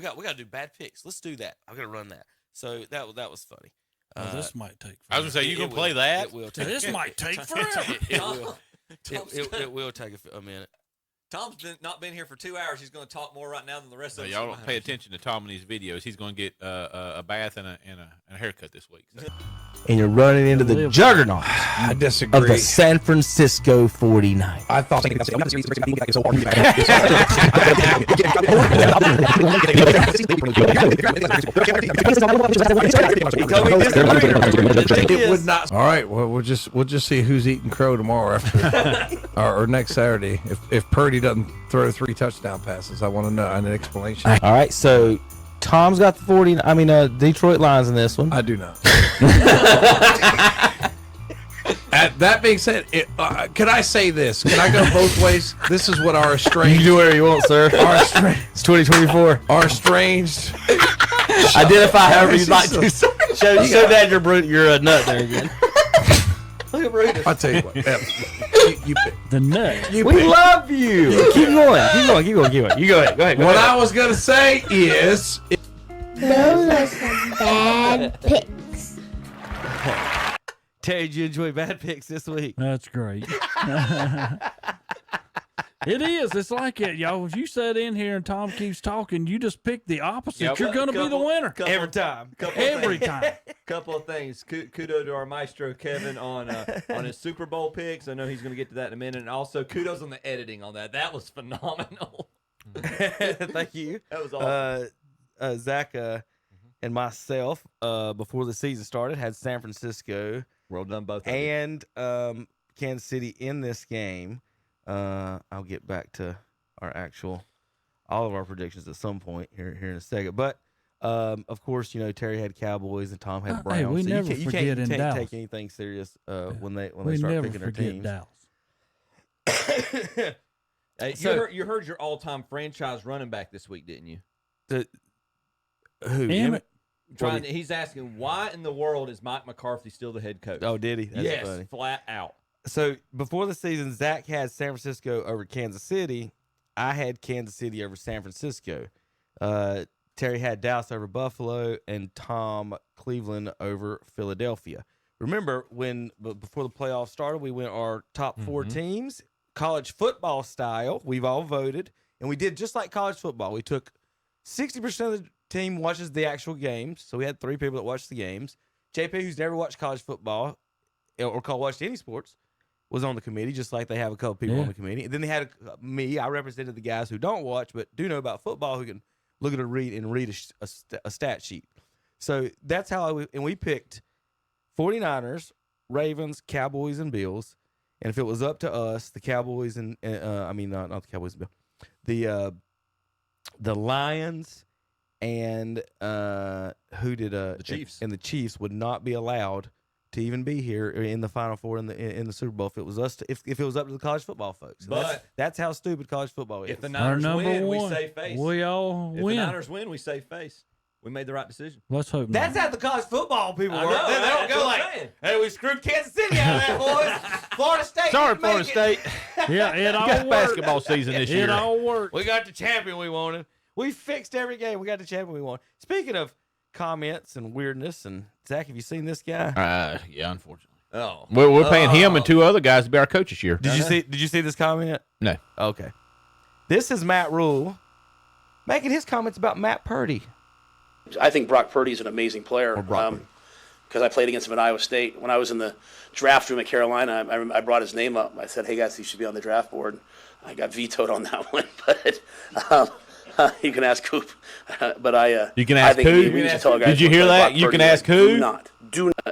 we got to do bad picks. Let's do that. I'm gonna run that. So that was funny. This might take forever. I was going to say, you going to play that? It will take This might take forever. It will take a minute. Tom's not been here for 2 hours. He's going to talk more right now than the rest of us. Y'all don't pay attention to Tom in these videos. He's going to get a bath and a haircut this week. So. And you're running into the juggernaut. I disagree. Of the San Francisco 49ers. I thought it would not. All right, well we'll just see who's eating crow tomorrow after or next Saturday. If Purdy doesn't throw 3 touchdown passes, I want to know an explanation. All right, so Tom's got the Detroit Lions in this one. I do not. That being said, can I say this? Can I go both ways? This is what our estranged. You can do whatever you want, sir. It's 2024. Our estranged. Identify however you'd like to. Show Dad you're a nut there again. Look at Brutus. I'll tell you what. You pick. The nut. You we pick. love you. Keep going. You go ahead. What I was gonna say is. Those are some bad picks. Terry, did you enjoy bad picks this week? That's great. It is. It's like it, y'all. If you sit in here and Tom keeps talking, you just pick the opposite. Yep. You're going to be the winner. Every time. Every time. Couple of things. Kudos to our maestro Kevin on his Super Bowl picks. I know he's going to get to that in a minute. And also kudos on the editing on that. That was phenomenal. Thank you. That was awesome. Zach and myself, before the season started, had San Francisco Well done, both of you. and Kansas City in this game. I'll get back to all of our predictions at some point here in a second. But of course, Terry had Cowboys and Tom had Browns. Hey, we so never you forget in can't Dallas. take anything serious when they We start never picking their forget teams. Dallas. Hey, So- you heard your all-time franchise running back this week, didn't you? Who? Emmett. He's asking, why in the world is Mike McCarthy still the head coach? Oh, did he? That's yes, funny. flat out. So before the season, Zach had San Francisco over Kansas City. I had Kansas City over San Francisco. Terry had Dallas over Buffalo, and Tom Cleveland over Philadelphia. Remember before the playoffs started, we went our top 4 teams, college football style. We've all voted, and we did just like college football. We took 60% of the team watches the actual games, so we had 3 people that watched the games. JP, who's never watched college football or watched any sports, was on the committee, just like they have a couple people on the committee. And then they had me. I represented the guys who don't watch but do know about football, who can look at read a stat sheet. So that's how we picked 49ers, Ravens, Cowboys, and Bills. And if it was up to us, the Cowboys and not the Cowboys and Bills, the Lions and the Chiefs. And the Chiefs would not be allowed to even be here in the Final Four in the Super Bowl if it was us. If it was up to the college football folks, But that's how stupid college football is. If the Our Niners number win, we one. save face. We all If win. the Niners win, we save face. We made the right decision. Let's hope That's not. how the college football people I work. know, They don't that's go what like, I'm saying. "Hey, we screwed Kansas City out of that, boys. Florida State. Sorry, didn't Florida make it." State. Yeah, it all Got worked. basketball season this year. It all worked. We got the champion we wanted. We fixed every game. We got the champion we wanted. Speaking of comments and weirdness, and Zach, have you seen this guy? Yeah, unfortunately. Oh. We're paying him and 2 other guys to be our coach this year. Did you see this comment? No. Okay. This is Matt Rule making his comments about Matt Purdy. I think Brock Purdy is an amazing player because I played against him at Iowa State. When I was in the draft room at Carolina, I brought his name up. I said, hey, guys, he should be on the draft board. I got vetoed on that one, but you can ask Coop. But You can ask I think who? we should tell guys Did you when hear playing that? Brock You Purdy, can ask like, who? Do not.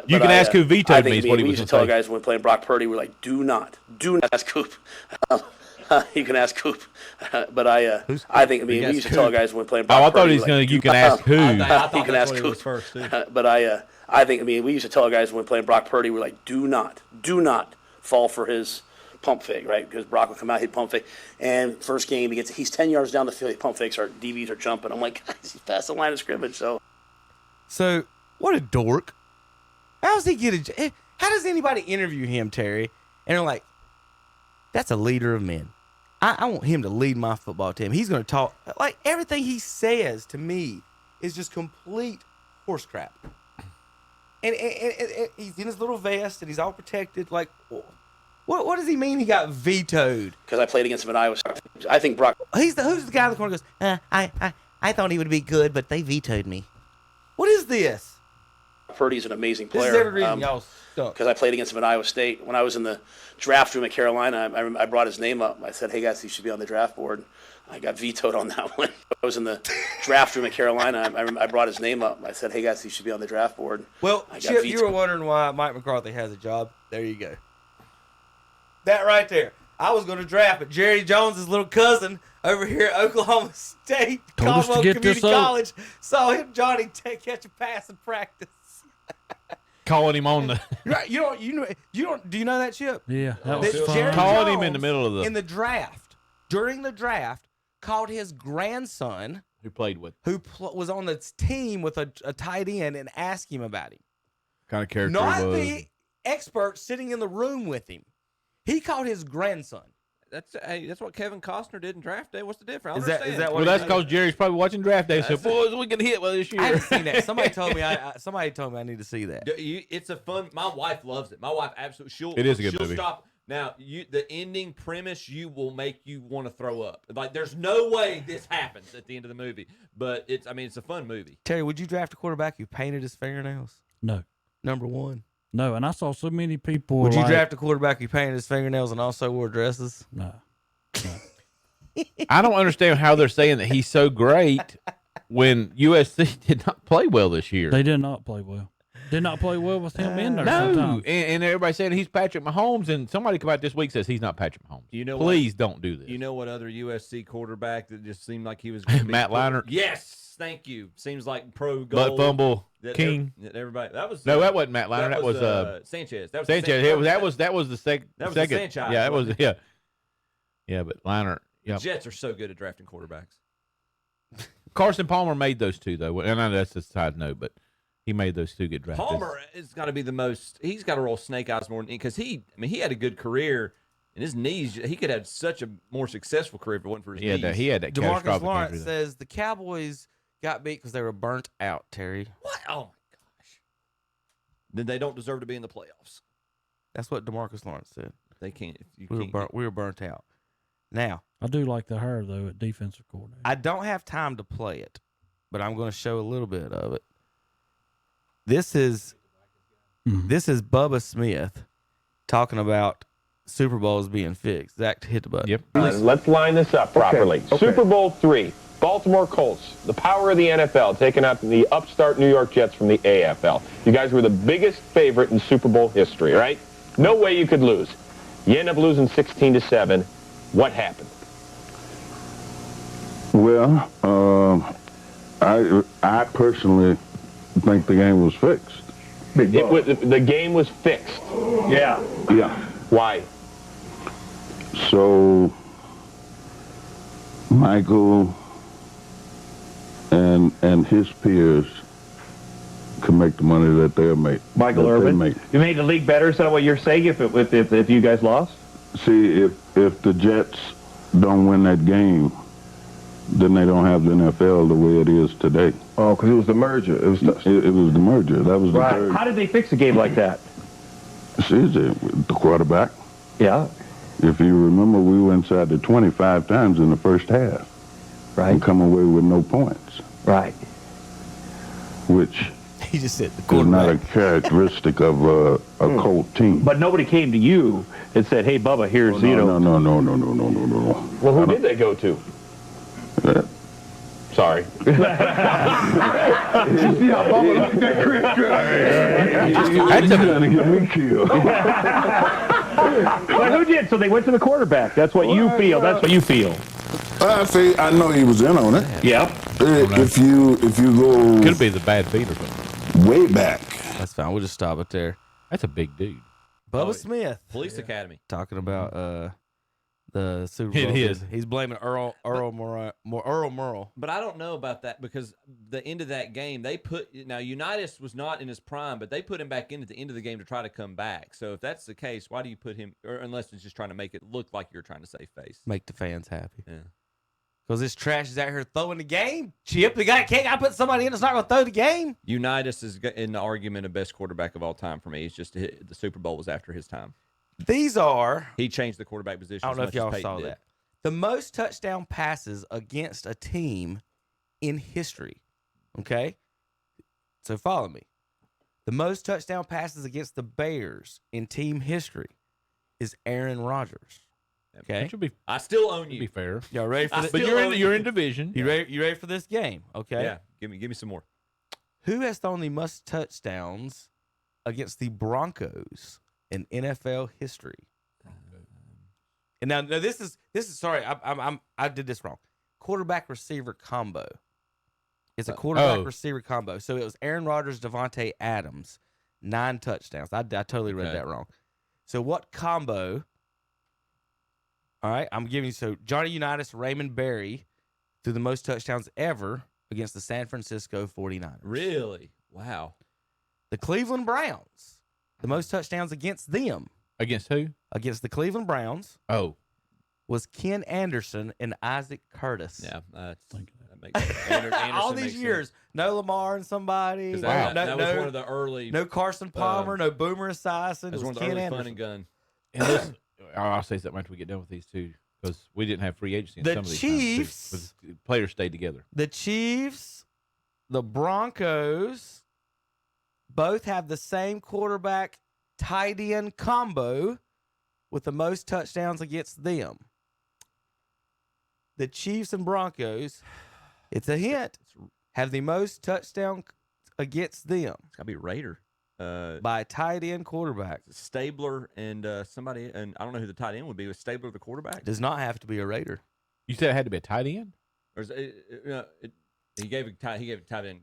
You But can ask who vetoed I think me is what he we was should gonna tell say. guys when playing Brock Purdy, we're like, do not ask Coop. You can ask Coop, but I think we should tell guys when playing Brock Oh, I thought Purdy, he was like, going to, you do can ask who. I thought You can that's ask what it was Coop. first, too. But I think we used to tell guys when playing Brock Purdy, we're like, do not fall for his pump fake, right? Because Brock would come out, he'd pump fake, and first game he's 10 yards down the field, he pump fakes, our DBs are jumping. I'm like, guys, he's past the line of scrimmage. So what a dork! How does anybody interview him, Terry? And they're like, that's a leader of men. I want him to lead my football team. He's going to talk like everything he says to me is just complete horse crap. And he's in his little vest and he's all protected. Like, what does he mean he got vetoed? Because I played against him in Iowa State. I think Brock. Who's the guy in the corner who goes, I thought he would be good, but they vetoed me. What is this? Purdy's an amazing This player. is every reason y'all stuck. Because I played against him in Iowa State. When I was in the draft room at Carolina, I brought his name up. I said, hey, guys, he should be on the draft board. I got vetoed on that one. I was in the draft room at Carolina. I brought his name up. I said, hey, guys, he should be on the draft board. Well, I got Chip, you vetoed. were wondering why Mike McCarthy has a job. There you go. That right there. I was going to draft, but Jerry Jones' little cousin over here at Oklahoma State, Told us to Caldwell get Community this up. College, saw him, Johnny, catch a pass in practice. Calling him on the Right? Do you know that, Chip? Yeah, that That was fun. Jerry Calling him in Jones, the middle of the in the draft, during the draft, called his grandson, who played with who was on the team with a tight end, and asked him about him. kind of character Not was. the expert sitting in the room with him. He called his grandson. That's what Kevin Costner did in draft day. What's the difference? I Is that understand. what Well, he that's did? because Jerry's probably watching draft day. So, boys, we can hit well this year. I haven't seen that. Somebody told me. Somebody told me I need to see that. It's a fun. My wife loves it. My wife absolutely. It is a good she'll movie. Stop now. The ending premise will make you want to throw up. Like there's no way this happens at the end of the movie, but it's a fun movie. Terry, would you draft a quarterback who painted his fingernails? No, Number one. no, and I saw so many people. Would you like, draft a quarterback who painted his fingernails and also wore dresses? No. I don't understand how they're saying that he's so great when USC did not play well this year. They did not play well. Did not play well with him in there. No, sometimes. and everybody's saying he's Patrick Mahomes, and somebody come out this week says he's not Patrick Mahomes. You know Please don't do this. You know what other USC quarterback that just seemed like he was gonna be Matt Leinart. Yes, thank you. Seems like pro goal. Butt fumble that king. that everybody. That was No, that wasn't Matt Leinart. That was Sanchez. That was Sanchez. That was the second. That was the Sanchez, Yeah, that was wasn't it? yeah. But Leinart. The Yeah. Jets are so good at drafting quarterbacks. Carson Palmer made those two though, and I know that's a side note, but he made those two good draft picks. Palmer has got to be the most. He's got to roll snake eyes more than because he had a good career, and his knees. He could have such a more successful career if it wasn't for his knees. He had that DeMarcus catastrophic Lawrence injury. says the Cowboys got beat because they were burnt out, Terry. What? Oh my gosh! Then they don't deserve to be in the playoffs. That's what DeMarcus Lawrence said. They can't. If you We were can't burnt. We were burnt out. Now, I do like the hire though at defensive coordinator. I don't have time to play it, but I'm going to show a little bit of it. This is Bubba Smith talking about Super Bowls being fixed. Zach, hit the button. Yep. Let's line this up properly. Super Bowl III, Baltimore Colts, the power of the NFL, taking out the upstart New York Jets from the AFL. You guys were the biggest favorite in Super Bowl history, right? No way you could lose. You end up losing 16-7. What happened? Well, I personally think the game was fixed. The game was fixed. Yeah. Why? So Michael and his peers can make the money that they're making. Michael Irvin? You made the league better, is that what you're saying, if you guys lost? See, if the Jets don't win that game, then they don't have the NFL the way it is today. Oh, because it was the merger. It was the merger. That was the third. How did they fix a game like that? See, the quarterback. Yeah. If you remember, we were inside the 25 times in the first half. Right. And come away with no points. Right. Which He just said the is not a quarterback. characteristic of a Colt team. But nobody came to you and said, hey, Bubba, here's, No. Well, who did they go to? Sorry. He's trying to get me killed. Well, who did? So they went to the quarterback. That's what you feel. That's what you feel. I see. I know he was in on it. Yeah. If you go Could be the bad beat or something. way back, That's fine. We'll just stop it there. That's a big dude. Bubba Oh, Smith Police Academy. talking about the Super It Bowl. is. He's blaming Earl Merle. But I don't know about that because the end of that game, Unitas was not in his prime, but they put him back in at the end of the game to try to come back. So if that's the case, why do you put him? Or unless it's just trying to make it look like you're trying to save face. Make the fans happy. Yeah. Because this trash is out here throwing the game. Chip, can't I put somebody in that's not going to throw the game? Unitas is in the argument of best quarterback of all time for me. It's just the Super Bowl was after his time. He changed the quarterback position. I don't know if y'all as much as saw Peyton did. that. The most touchdown passes against a team in history. Okay? So follow me. The most touchdown passes against the Bears in team history is Aaron Rodgers. Okay? That should be, I still own you. be fair. Y'all ready for this? But you're in division. You ready for this game? Okay. Yeah. Give me some more. Who has thrown the most touchdowns against the Broncos in NFL history? And now this is sorry, I did this wrong. Quarterback receiver combo. It's a quarterback receiver combo. So it was Aaron Rodgers, Devontae Adams, 9 touchdowns. I totally read that wrong. So what combo? All right, I'm giving you Johnny Unitas, Raymond Berry threw the most touchdowns ever against the San Francisco 49ers. Really? Wow. The Cleveland Browns, the most touchdowns against them. Against who? Against the Cleveland Browns Oh. was Ken Anderson and Isaac Curtis. Yeah, that makes sense. Anderson all makes these sense. years, no Lamar and somebody. 'Cause No, that was one of the early. no Carson Palmer, no Boomer Esiason. It was one of the Ken early Anderson. fun and gun. And this, I'll say something after we get done with these two because we didn't have free agency in The some of these Chiefs- times too, but players stayed together. The Chiefs, the Broncos, both have the same quarterback tight end combo with the most touchdowns against them. The Chiefs and Broncos, it's a hint, have the most touchdown against them It's got to be Raider. by a tight end quarterback. Stabler and somebody, and I don't know who the tight end would be. Was Stabler the quarterback? Does not have to be a Raider. You said it had to be a tight end? Or is he gave a tight end.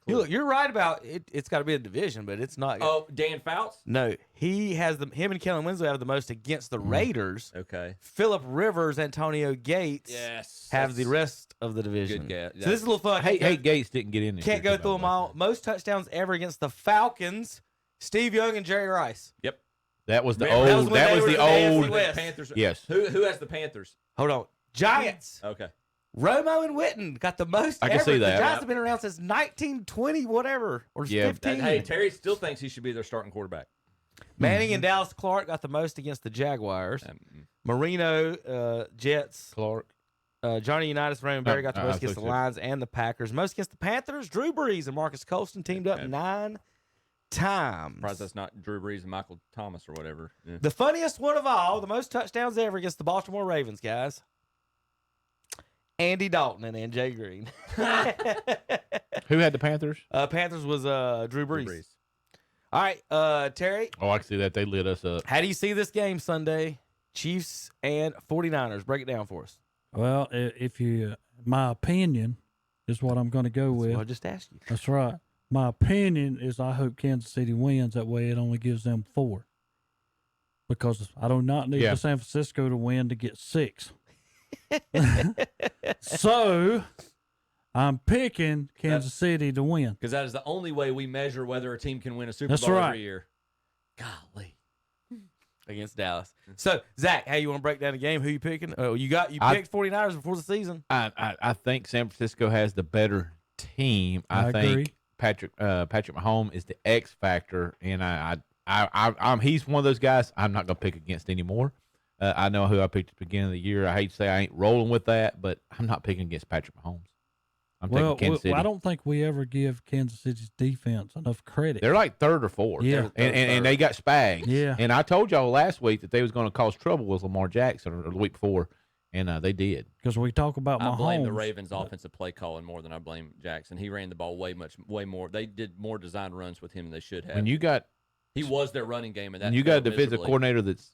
You're right about it. It's got to be a division, but it's not. Oh, Dan Fouts? No, him and Kellen Winslow have the most against the Raiders. Okay. Phillip Rivers, Antonio Gates have the rest of the division. Good guess. So this is a little fun. Hey, Gates didn't get in there. Can't go through them all. Most touchdowns ever against the Falcons, Steve Young and Jerry Rice. Yep. That was the That was old. when That they was were the the AFC old. West. Panthers. Yes. Who has the Panthers? Hold on. Giants. Okay. Romo and Witten got the most I can ever. see that. The Giants have been around since 1920, whatever, or Yeah. 15. Hey, Terry still thinks he should be their starting quarterback. Manning and Dallas Clark got the most against the Jaguars. Marino, Jets. Clark. Johnny Unitas, Raymond Berry got the most I against the thought you said- Lions and the Packers. Most against the Panthers, Drew Brees and Marcus Colston teamed up 9 times. Surprised that's not Drew Brees and Michael Thomas or whatever. Yeah. The funniest one of all, the most touchdowns ever against the Baltimore Ravens, guys. Andy Dalton and N.J. Green. Who had the Panthers? Panthers was Drew Brees. All right, Terry, Oh, I can see that. They lit us up. how do you see this game Sunday? Chiefs and 49ers. Break it down for us. Well, if you, my opinion is what I'm going to go with. Well, I just asked you. That's right. My opinion is I hope Kansas City wins. That way it only gives them 4. Because I do not need Yeah. the San Francisco to win to get 6. So I'm picking Kansas City to win. Because that is the only way we measure whether a team can win a Super That's Bowl right. every year. Golly. Against Dallas. So, Zach, how you want to break down the game? Who you picking? Oh, you I- picked 49ers before the season. I think San Francisco has the better team. I think agree. Patrick Mahomes is the X factor, and I'm he's one of those guys I'm not gonna pick against anymore. I know who I picked at the beginning of the year. I hate to say I ain't rolling with that, but I'm not picking against Patrick Mahomes. I'm taking Kansas City. I don't think we ever give Kansas City's defense enough credit. They're like third or fourth. Yeah. and they got Spags. Yeah. And I told y'all last week that they was going to cause trouble with Lamar Jackson or the week before, and they did. Because we talk about I blame the Mahomes, Ravens' offensive play calling more than I blame Jackson. He ran the ball way more. They did more designed runs with him than they should have. When you got he was their running game, and that and you got a failed defensive miserably. coordinator that's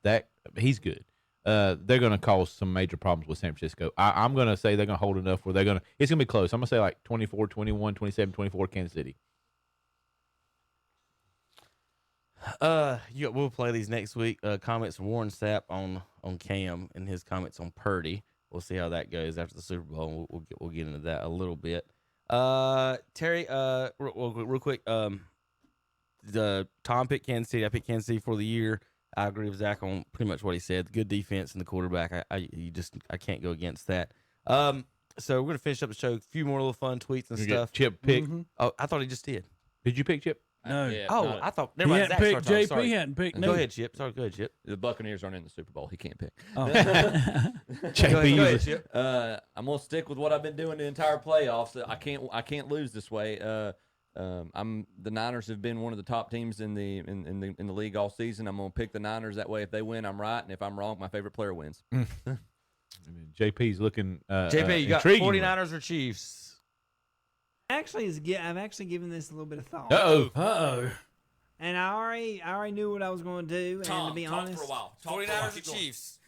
that he's good. They're going to cause some major problems with San Francisco. I'm going to say they're going to hold enough where it's going to be close. I'm going to say like 24-21, 27-24 Kansas City. We'll play these next week. Comments from Warren Sapp on Cam and his comments on Purdy. We'll see how that goes after the Super Bowl. We'll get into that a little bit. Terry, real quick. The Tom picked Kansas City. I picked Kansas City for the year. I agree with Zach on pretty much what he said. Good defense and the quarterback. I can't go against that. So we're gonna finish up the show. A few more little fun tweets and stuff. Chip pick. Mhm. Oh, I thought he just did. Did you pick Chip? No. Yeah, Oh, not- I thought. He Never mind. hadn't Zach picked started talking. JP. Sorry. Hadn't picked. Go ahead, Chip. Sorry, go ahead, Chip. the Buccaneers aren't in the Super Bowl. He can't pick. Go JP. ahead, Chip. I'm gonna stick with what I've been doing the entire playoffs. I can't lose this way. The Niners have been one of the top teams in the league all season. I'm gonna pick the Niners. That way, if they win, I'm right, and if I'm wrong, my favorite player wins. JP's looking. JP, you got intriguing. 49ers or Chiefs? I've actually given this a little bit of thought. Uh-oh. And I already knew what I was going to do. And to be honest, 49ers or Chiefs?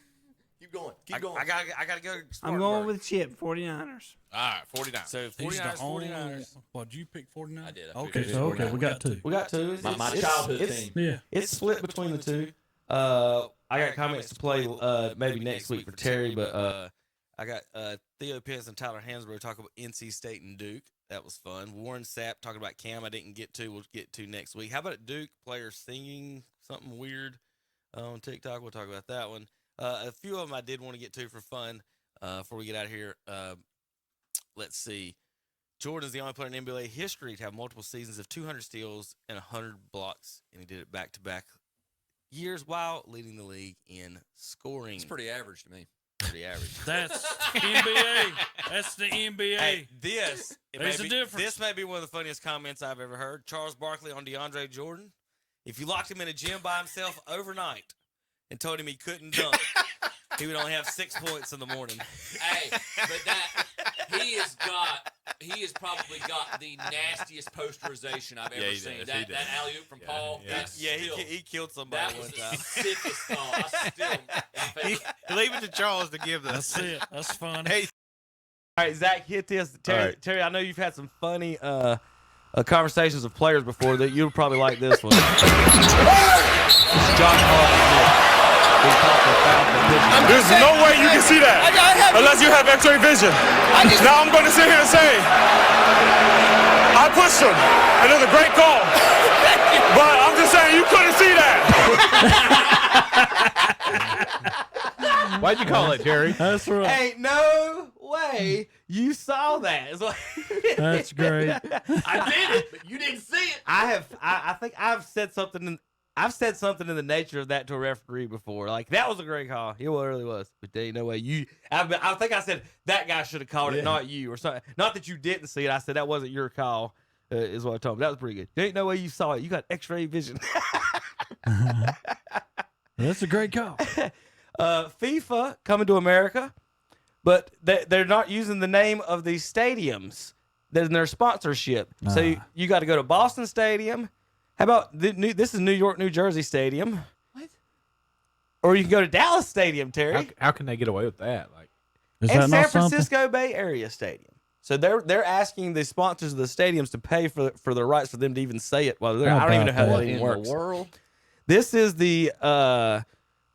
Keep going. I gotta go. I'm going with Chip, 49ers. All right, 49. So He's 49ers, the only 49ers. What, you pick 49? I did. I Okay, picked so 49. we got two. We got two. My childhood team. Yeah. It's split between the two. I got comments to play maybe next week for Terry, but I got Theo Pitts and Tyler Hansbrough talking about NC State and Duke. That was fun. Warren Sapp talking about Cam. I didn't get to. We'll get to next week. How about Duke players singing something weird on TikTok? We'll talk about that one. A few of them I did want to get to for fun before we get out of here. Let's see. Jordan's the only player in NBA history to have multiple seasons of 200 steals and 100 blocks, and he did it back-to-back years while leading the league in scoring. It's pretty average to me. Pretty average. That's NBA. That's the NBA. Hey, There's a difference. This may be one of the funniest comments I've ever heard. Charles Barkley on DeAndre Jordan. If you locked him in a gym by himself overnight and told him he couldn't dunk, he would only have 6 points in the morning. Hey, but he has probably got the nastiest posterization I've ever seen. Does. That alley oop from Paul. He killed somebody That one was time. the sickest thought. I still. Leave it to Charles to give this. That's it. That's fun. Hey, All right, Zach, hit this. Terry, All right. Terry, I know you've had some funny conversations with players before that you'll probably like this one. There's no way you can see that unless you have X-ray vision. Now I'm going to sit here and say, I pushed him, and it was a great call. But I'm just saying, you couldn't see that. Why'd you call it, Jerry? That's right. Ain't no way you saw that. It's like, That's great. I did it, but you didn't see it. I think I've said something in the nature of that to a referee before. Like, that was a great call. It really was. But there ain't no way you. I think I said that guy should have called it, not you, or something. Not that you didn't see it. I said that wasn't your call. Is what I told him. That was pretty good. There ain't no way you saw it. You got X-ray vision. That's a great call. FIFA coming to America, but they're not using the name of these stadiums. There's their sponsorship. So you got to go to Boston Stadium. How about this is New York, New Jersey Stadium? What? Or you can go to Dallas Stadium, Terry. How can they get away with that? Like, Is and that San not something? Francisco Bay Area Stadium. So they're asking the sponsors of the stadiums to pay for the rights for them to even say it while they're there. I don't even know how that even works. World? This is the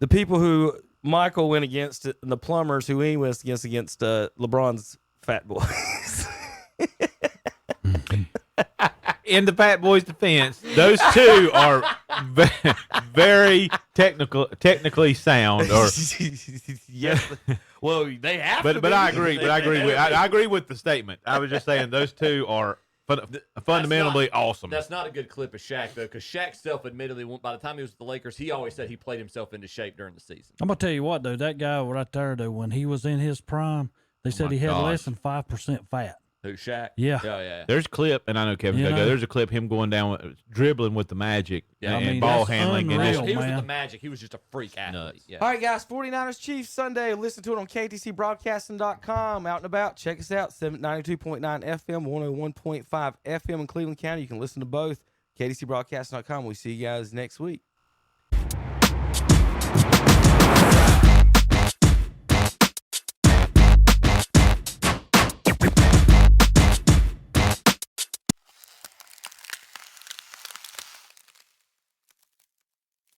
people who Michael went against, the plumbers who he went against LeBron's fat boys. in the Fat Boys' defense, those two are very technically sound. Or yes, well, they have to. But I agree. But I agree with the statement. I was just saying those two are fundamentally awesome. That's not a good clip of Shaq, though, because Shaq self-admittedly, by the time he was with the Lakers, he always said he played himself into shape during the season. I'm gonna tell you what, though, that guy right there, though, when he was in his prime, they said he had less than 5% fat. Who, Shaq? Yeah. Yeah. There's a clip, and I know Kevin's gonna go. There's a clip him going down dribbling with the Magic and ball handling. He was and with the Magic. He was just a freak athlete. Yeah. All right, guys, 49ers Chiefs Sunday. Listen to it on ktcbroadcasting.com. Out and about. Check us out. 92.9 FM, 101.5 FM in Cleveland County. You can listen to both. ktcbroadcasting.com. We'll see you guys next week.